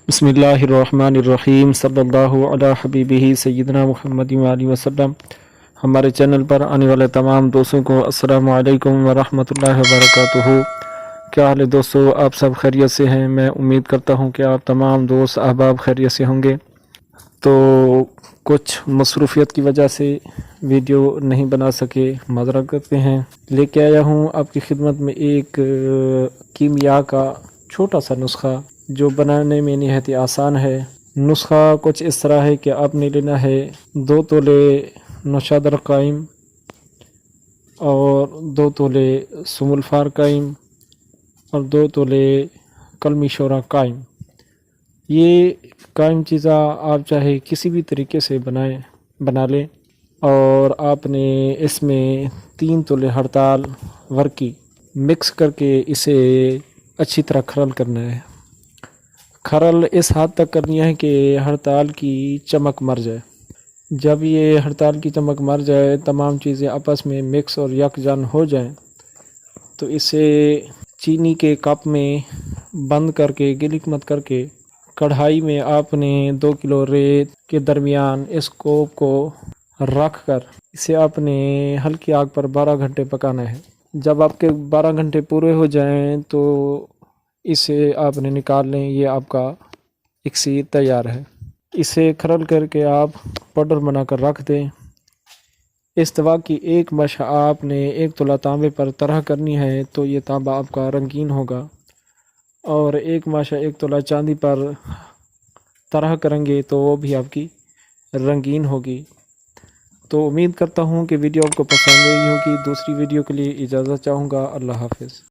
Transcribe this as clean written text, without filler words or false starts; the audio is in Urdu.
بسم اللہ الرحمن الرحیم صلی اللہ علی حبیبہ سیدنا محمد وآلہ وسلم۔ ہمارے چینل پر آنے والے تمام دوستوں کو السلام علیکم ورحمۃ اللہ وبرکاتہ۔ کیا حال ہے دوستو؟ آپ سب خیریت سے ہیں؟ میں امید کرتا ہوں کہ آپ تمام دوست احباب خیریت سے ہوں گے۔ تو کچھ مصروفیت کی وجہ سے ویڈیو نہیں بنا سکے، معذرت کرتے ہیں۔ لے کے آیا ہوں آپ کی خدمت میں ایک کیمیا کا چھوٹا سا نسخہ جو بنانے میں نہایت آسان ہے۔ نسخہ کچھ اس طرح ہے کہ آپ نے لینا ہے 2 تولے نوشادر قائم اور 2 تولے سم الفار قائم اور 2 تولے کلمی شورا قائم۔ یہ قائم چیزاں آپ چاہے کسی بھی طریقے سے بنا لیں، اور آپ نے اس میں 3 تولے ہڑتال ورکی مکس کر کے اسے اچھی طرح کھرل کرنا ہے۔ کھرل اس حد تک کرنی ہے کہ ہڑتال کی چمک مر جائے۔ جب یہ ہڑتال کی چمک مر جائے، تمام چیزیں آپس میں مکس اور یکجان ہو جائیں، تو اسے چینی کے کپ میں بند کر کے گلک مت کر کے کڑھائی میں آپ نے 2 کلو ریت کے درمیان اس کوپ کو رکھ کر اسے آپ نے ہلکی آگ پر 12 گھنٹے پکانا ہے۔ جب آپ کے 12 گھنٹے پورے ہو جائیں تو اسے آپ نے نکال لیں۔ یہ آپ کا اکسیر تیار ہے۔ اسے کھرل کر کے آپ پاؤڈر بنا کر رکھ دیں۔ اس دوا کی ایک مشق آپ نے 1 تولہ تانبے پر طرح کرنی ہے تو یہ تانبا آپ کا رنگین ہوگا، اور 1 مشق 1 تولہ چاندی پر طرح کریں گے تو وہ بھی آپ کی رنگین ہوگی۔ تو امید کرتا ہوں کہ ویڈیو آپ کو پسند آئی ہوگی۔ دوسری ویڈیو کے لیے اجازت چاہوں گا۔ اللہ حافظ۔